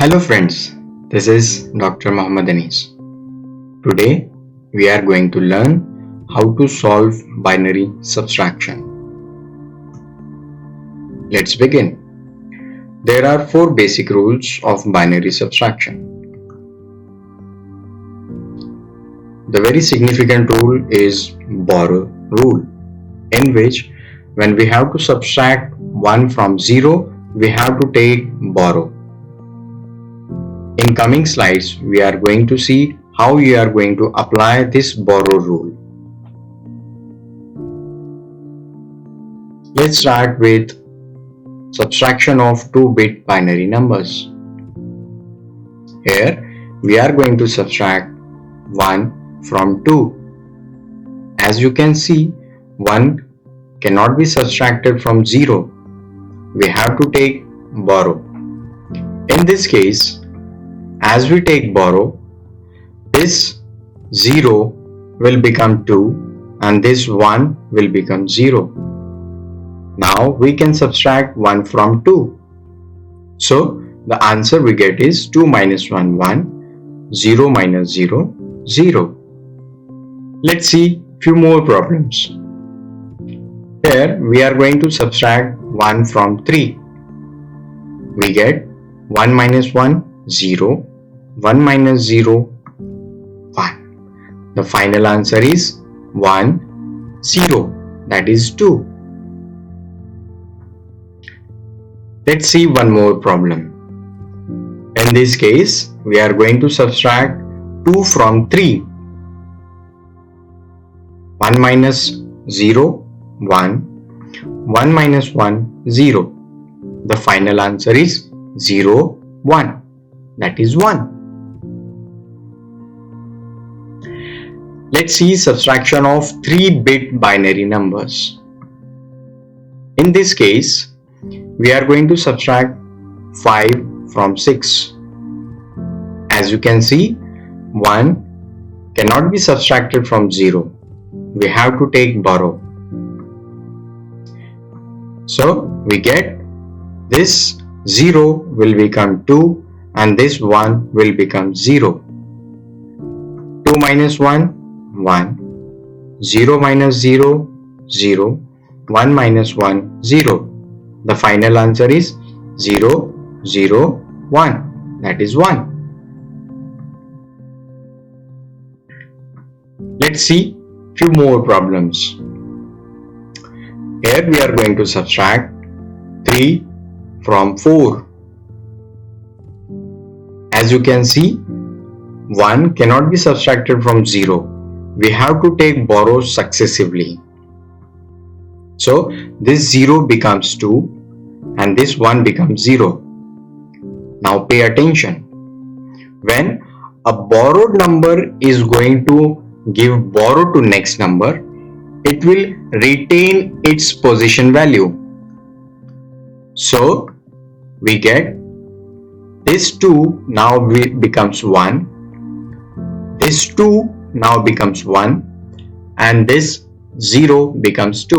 Hello friends, this is Dr. Mohammed Anis. Today we are going to learn how to solve binary subtraction. Let's begin. There are four basic rules of binary subtraction. The very significant rule is borrow rule, in which when we have to subtract 1 from 0, we have to take borrow. In coming slides, we are going to see how you are going to apply this borrow rule. Let's start with subtraction of 2-bit binary numbers. Here, we are going to subtract 1 from 2. As you can see, 1 cannot be subtracted from 0. We have to take borrow. In this case, as we take borrow, this 0 will become 2 and this 1 will become 0. Now we can subtract 1 from 2. So the answer we get is 2 minus 1, 1, 0 minus 0, 0. Let's see few more problems. Here we are going to subtract 1 from 3. We get 1 minus 1, 0. 1 minus 0, 1. The final answer is 1, 0. That is 2. Let's see one more problem. In this case, we are going to subtract 2 from 3. 1 minus 0, 1. 1 minus 1, 0. The final answer is 0, 1. That is 1. Let's see subtraction of 3-bit binary numbers. In this case, we are going to subtract 5 from 6. As you can see, 1 cannot be subtracted from 0. We have to take borrow. So we get this 0 will become 2 and this 1 will become 0. 2 minus 1, 1, 0 minus 0, 0, 1 minus 1, 0. The final answer is 0, 0, 1. That is 1. Let's see few more problems. Here we are going to subtract 3 from 4. As you can see, 1 cannot be subtracted from 0. We have to take borrow successively. So this 0 becomes 2 and this 1 becomes 0. Now pay attention. When a borrowed number is going to give borrow to next number, it will retain its position value. So we get this 2 now becomes 1. This 2 now becomes 1 and this 0 becomes 2.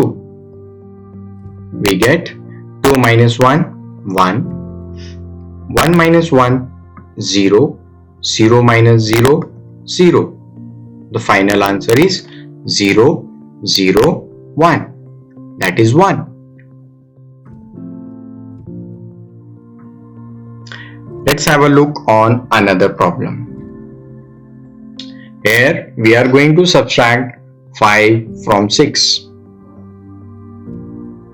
We get 2 minus 1, 1. 1 minus 1, 0. 0 minus 0, 0. The final answer is 0, 0, 1. That is 1. Let's have a look on another problem. Here we are going to subtract 5 from 6.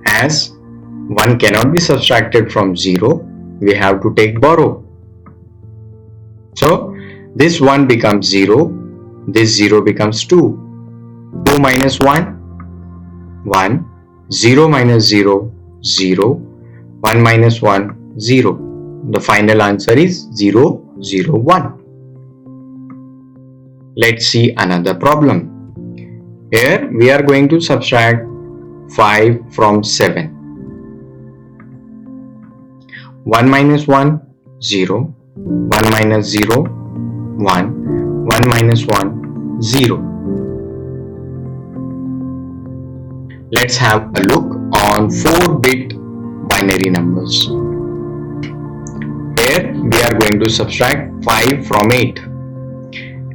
As 1 cannot be subtracted from 0, we have to take borrow. So this 1 becomes 0, this 0 becomes 2. 2 minus 1, 1. 0 minus 0, 0. 1 minus 1, 0. The final answer is 0, 0, 1. Let's see another problem. Here we are going to subtract 5 from 7. 1 minus 1, 0. 1 minus 0, 1. 1 minus 1, 0. Let's have a look on 4-bit binary numbers. Here we are going to subtract 5 from 8.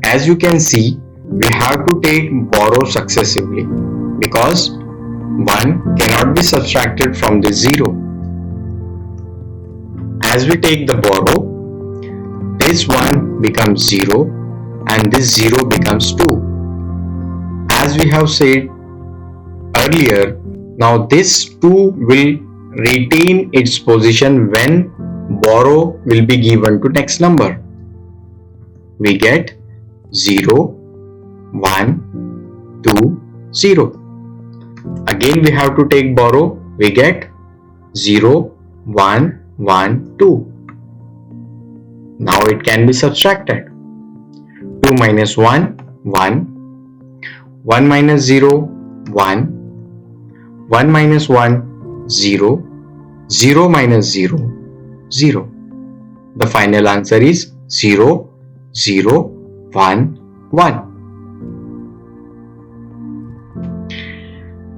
As you can see, we have to take borrow successively because 1 cannot be subtracted from the 0. As we take the borrow, this 1 becomes 0 and this 0 becomes 2. As we have said earlier, now this 2 will retain its position when borrow will be given to next number. We get 0, 1, 2, 0. Again we have to take borrow. We get 0, 1, 1, 2. Now it can be subtracted. 2 minus 1, 1. 1 minus 0, 1. 1 minus 1, 0. 0 minus 0, 0. The final answer is 0, 0, 1, 1.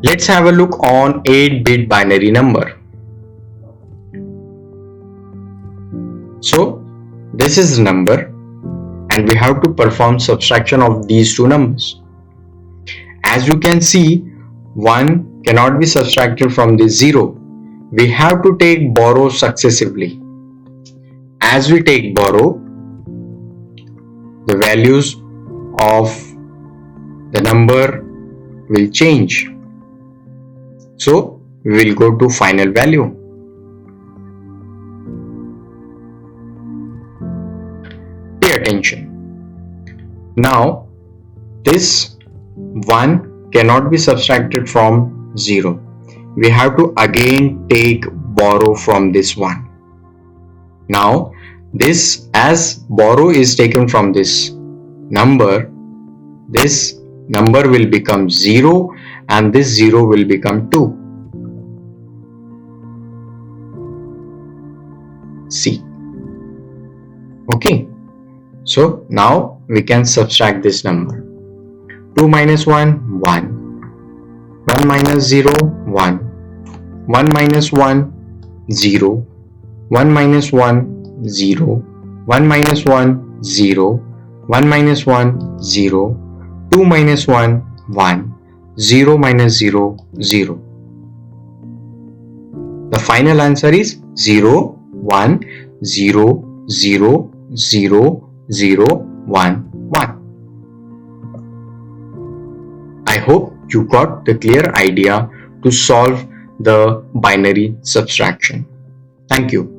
Let's have a look on 8-bit binary number. So this is the number and we have to perform subtraction of these two numbers. As you can see, 1 cannot be subtracted from the 0. We have to take borrow successively. As we take borrow, the values of the number will change. So we will go to final value. Pay attention. Now this 1 cannot be subtracted from 0. We have to again take borrow from this 1. Now this, as borrow is taken from this number will become 0 and this 0 will become 2. See. Okay. So now we can subtract this number. 2 minus 1, 1. 1 minus 0, 1. 1 minus 1, 0. 1 minus 1, 0. 1 minus 1, 0. 1 minus 1, 0. 2 minus 1, 1. 0 minus 0, 0. The final answer is 0, 1, 0, 0, 0, 0, 1, 1. I hope you got the clear idea to solve the binary subtraction. Thank you.